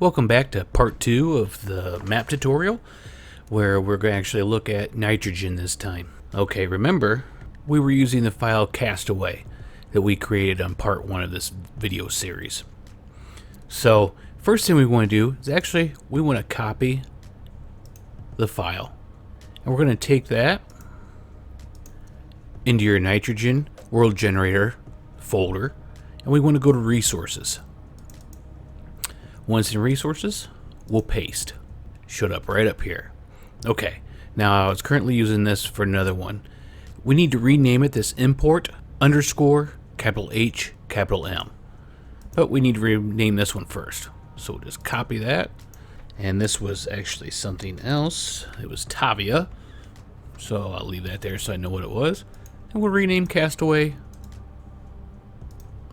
Welcome back to part 2 of the map tutorial, where we're going to actually look at nitrogen this time. Okay, remember, we were using the file Castaway that we created on part 1 of this video series. So, first thing we want to do is actually, we want to copy the file. And we're going to take that into your nitrogen world generator folder, and we want to go to resources. Once in resources, we'll paste. Showed up right up here. Okay, now it's currently using this for another one. We need to rename it this import underscore capital H capital M. But we need to rename this one first. So we'll just copy that. And this was actually something else. It was Tavia. So I'll leave that there so I know what it was. And we'll rename Castaway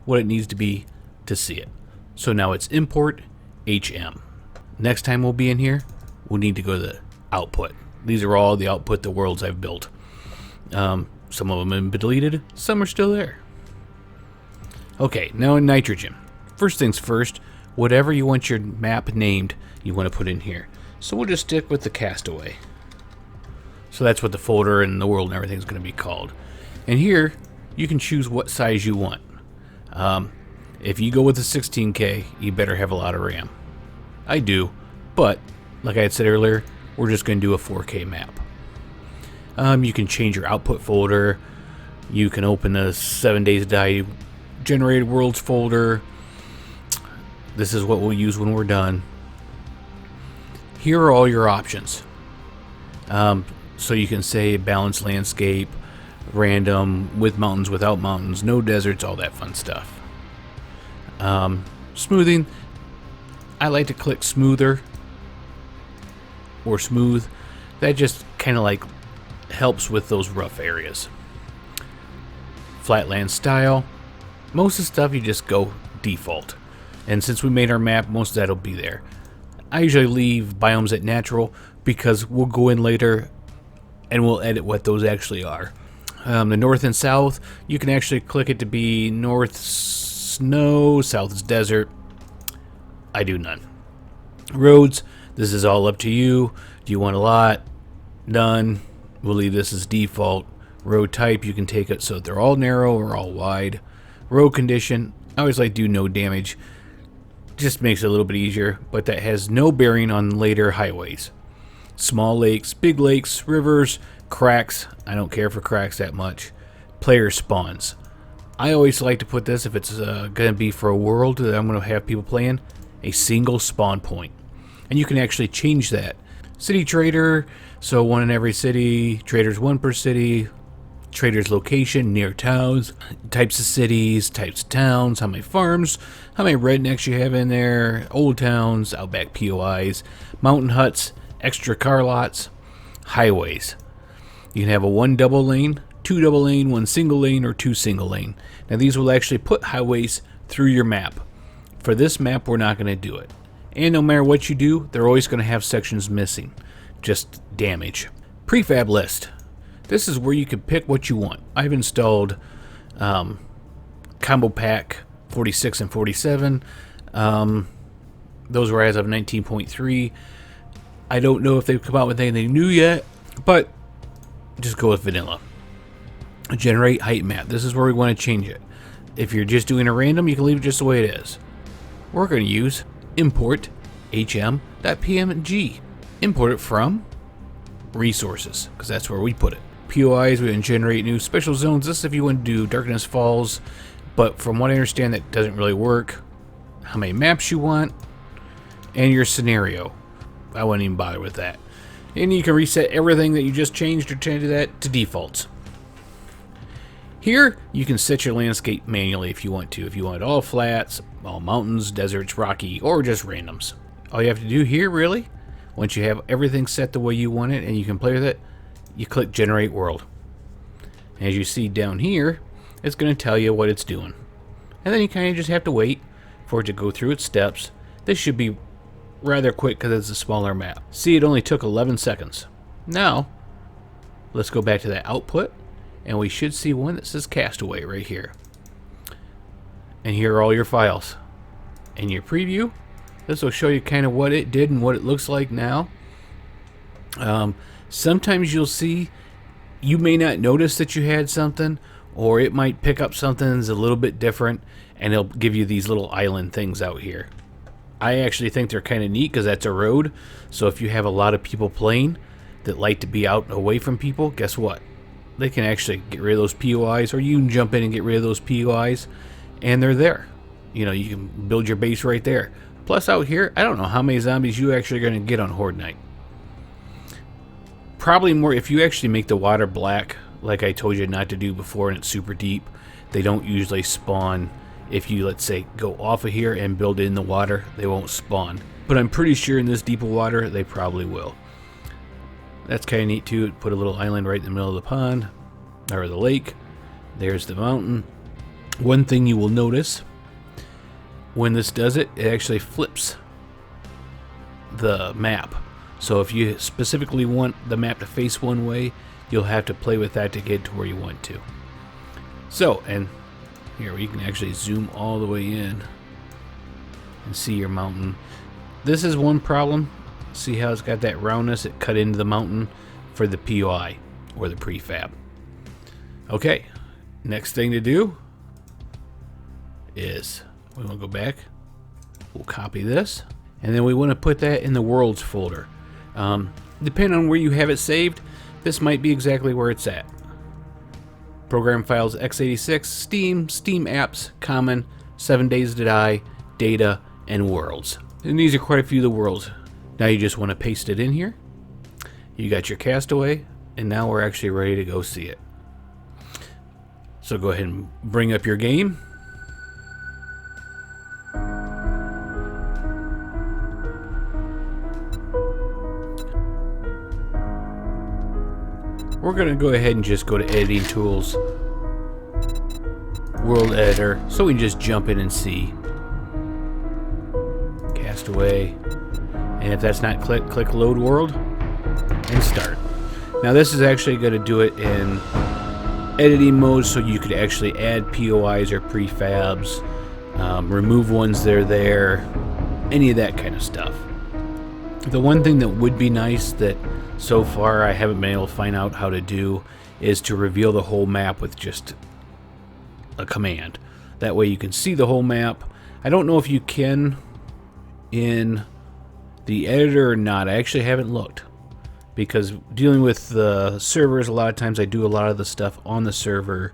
what it needs to be to see it. So now it's import HM. Next time we'll be in here, we'll need to go to the output. These are all the output the worlds I've built. Some of them have been deleted, some are still there. Okay, now in nitrogen. First things first, whatever you want your map named, you want to put in here. So we'll just stick with the Castaway. So that's what the folder and the world and everything is going to be called. And here, you can choose what size you want. If you go with the 16K, you better have a lot of RAM. I do, but like I had said earlier, we're just going to do a 4K map. You can change your output folder. You can open the 7 days to die generated worlds folder. This is what we'll use when we're done. Here are all your options. So you can say balanced landscape, random, with mountains, without mountains, no deserts, all that fun stuff. Smoothing, I like to click smoother or smooth. That just kind of like helps with those rough areas. Flatland style, most of the stuff you just go default. And since we made our map, most of that'll be there. I usually leave biomes at natural because we'll go in later and we'll edit what those actually are. The north and south, you can actually click it to be north snow, south is desert. I do none. Roads, this is all up to you. Do you want a lot? None. We'll leave this as default. Road type, you can take it so they're all narrow or all wide. Road condition, I always like do no damage. Just makes it a little bit easier, but that has no bearing on later highways. Small lakes, big lakes, rivers, cracks. I don't care for cracks that much. Player spawns. I always like to put this, if it's going to be for a world that I'm going to have people playing, a single spawn point. And you can actually change that. City trader, so one in every city, traders one per city, trader's location, near towns, types of cities, types of towns, how many farms, how many rednecks you have in there, old towns, outback POIs, mountain huts, extra car lots, highways. You can have a 1 double lane, 2 double lane, 1 single lane, or 2 single lane. Now these will actually put highways through your map. For this map, we're not going to do it. And no matter what you do, they're always going to have sections missing. Just damage. Prefab list. This is where you can pick what you want. I've installed Combo Pack 46 and 47. Those were as of 19.3. I don't know if they've come out with anything new yet, but just go with vanilla. Generate height map. This is where we want to change it. If you're just doing a random, you can leave it just the way it is. We're going to use import hm.pmg. Import it from resources, because that's where we put it. POIs, we can generate new special zones. This is if you want to do Darkness Falls, but from what I understand, that doesn't really work. How many maps you want, and your scenario. I wouldn't even bother with that. And you can reset everything that you just changed or change that to defaults. Here, you can set your landscape manually if you want to. If you want all flats, all mountains, deserts, rocky, or just randoms. All you have to do here, really, once you have everything set the way you want it and you can play with it, you click Generate World. As you see down here, it's going to tell you what it's doing. And then you kind of just have to wait for it to go through its steps. This should be rather quick because it's a smaller map. See, it only took 11 seconds. Now, let's go back to that output. And we should see one that says Castaway right here. And here are all your files. In your preview, This will show you kind of what it did and what it looks like now. Sometimes you'll see, you may not notice that you had something, or it might pick up something that's a little bit different, and it'll give you these little island things out here. I actually think they're kind of neat because that's a road. So if you have a lot of people playing that like to be out and away from people, guess what? They can actually get rid of those POIs, or you can jump in and get rid of those POIs, and they're there. You know, you can build your base right there. Plus out here, I don't know how many zombies you actually are going to get on Horde Night. Probably more if you actually make the water black, like I told you not to do before, and it's super deep. They don't usually spawn. If you, let's say, go off of here and build in the water, they won't spawn. But I'm pretty sure in this deeper water, they probably will. That's kind of neat too. Put a little island right in the middle of the pond, or the lake. There's the mountain. One thing you will notice, when this does it, it actually flips the map. So if you specifically want the map to face one way, you'll have to play with that to get to where you want to. So, and here we can actually zoom all the way in and see your mountain. This is one problem. See how it's got that roundness? It cut into the mountain for the POI, or the prefab. Okay, next thing to do is we want to go back. We'll copy this, and then we want to put that in the worlds folder. Depending on where you have it saved, this might be exactly where it's at. Program files x86, Steam, Steam apps, common, 7 Days to Die, data, and worlds. And these are quite a few of the worlds. Now you just want to paste it in here. You got your castaway, and now we're actually ready to go see it. So go ahead and bring up your game. We're going to go ahead and just go to Editing Tools, World Editor, so we can just jump in and see. Castaway. And if that's not click Load World, and Start. Now this is actually going to do it in editing mode, so you could actually add POIs or prefabs, remove ones that are there, any of that kind of stuff. The one thing that would be nice that so far I haven't been able to find out how to do is to reveal the whole map with just a command. That way you can see the whole map. I don't know if you can in the editor or not. I actually haven't looked, because dealing with the servers, a lot of times I do a lot of the stuff on the server.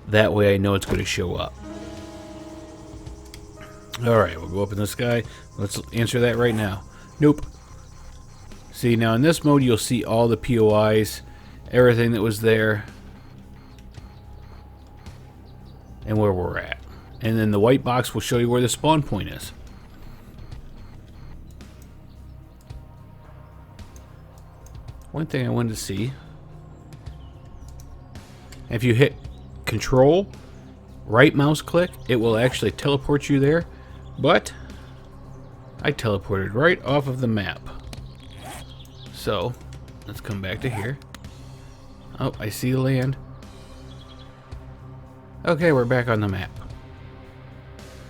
That way I know it's going to show up. Alright, we'll go up in the sky. Let's answer that right now. Nope. See, now in this mode you'll see all the POIs, everything that was there, and where we're at. And then the white box will show you where the spawn point is. One thing I wanted to see, if you hit Control, right mouse click, it will actually teleport you there, but I teleported right off of the map. So, let's come back to here. Oh, I see the land. Okay, we're back on the map.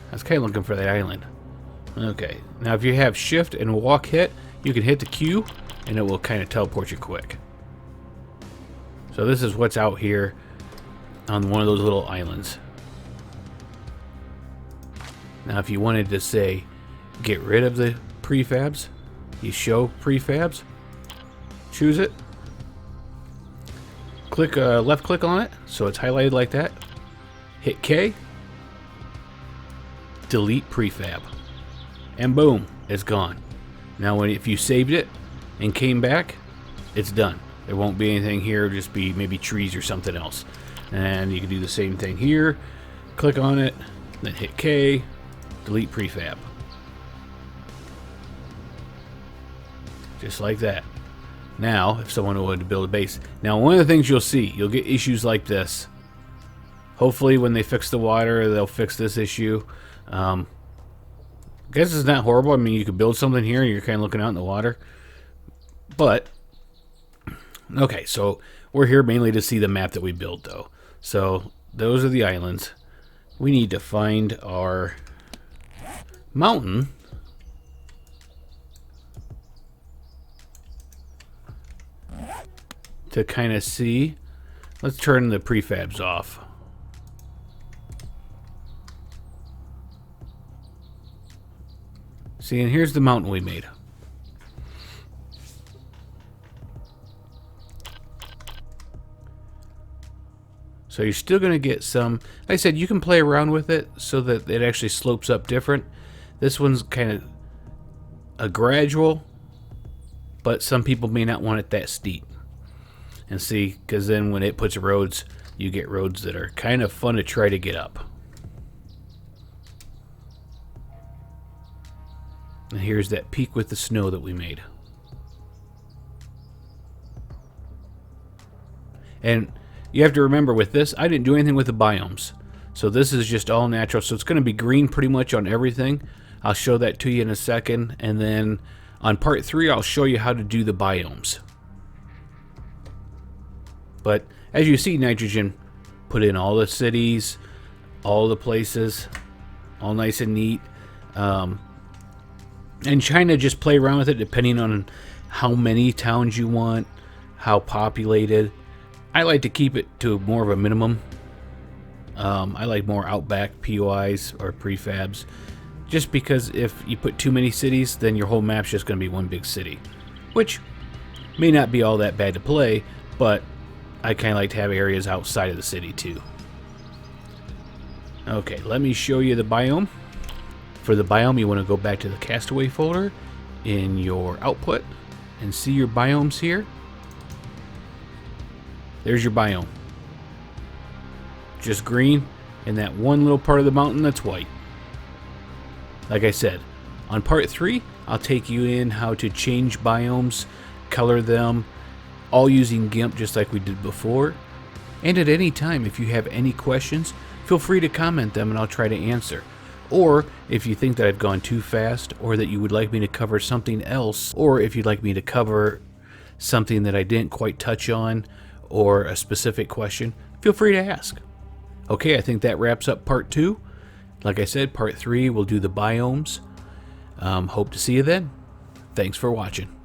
I was kind of looking for that island. Okay, now if you have shift and walk hit, you can hit the Q and it will kind of teleport you quick. So this is what's out here on one of those little islands. Now if you wanted to say get rid of the prefabs, you show prefabs, choose it, click left click on it so it's highlighted like that, hit K, delete prefab, and boom, it's gone. Now if you saved it and came back, it's done. There won't be anything here, it'll just be maybe trees or something else. And you can do the same thing here, click on it, then hit K, delete prefab. Just like that. Now, if someone wanted to build a base. Now, one of the things you'll see, you'll get issues like this. Hopefully, when they fix the water, they'll fix this issue. I guess it's not horrible. I mean, you could build something here, and you're kind of looking out in the water. But, okay, so we're here mainly to see the map that we built, though. So, those are the islands. We need to find our mountain to kind of see. Let's turn the prefabs off. See, and here's the mountain we made. So you're still going to get some, like I said, you can play around with it so that it actually slopes up different. This one's kind of a gradual, but some people may not want it that steep. And see, because then when it puts roads, you get roads that are kind of fun to try to get up. And here's that peak with the snow that we made. And you have to remember with this, I didn't do anything with the biomes. So this is just all natural. So it's going to be green pretty much on everything. I'll show that to you in a second. And then on part 3, I'll show you how to do the biomes. But as you see, Nitrogen put in all the cities, all the places, all nice and neat. And China, just play around with it depending on how many towns you want, how populated. I like to keep it to more of a minimum. I like more outback POIs or prefabs, just because if you put too many cities, then your whole map's just going to be one big city, which may not be all that bad to play, but I kind of like to have areas outside of the city too. Okay, let me show you the biome. For the biome, you want to go back to the Castaway folder in your output and see your biomes here. There's your biome. Just green, and that one little part of the mountain that's white. Like I said, on part 3, I'll take you in how to change biomes, color them, all using GIMP just like we did before. And at any time, if you have any questions, feel free to comment them and I'll try to answer. Or if you think that I've gone too fast, or that you would like me to cover something else, or if you'd like me to cover something that I didn't quite touch on, or a specific question, feel free to ask. Okay, I think that wraps up part 2. Like I said, part 3 we'll do the biomes. Hope to see you then. Thanks for watching.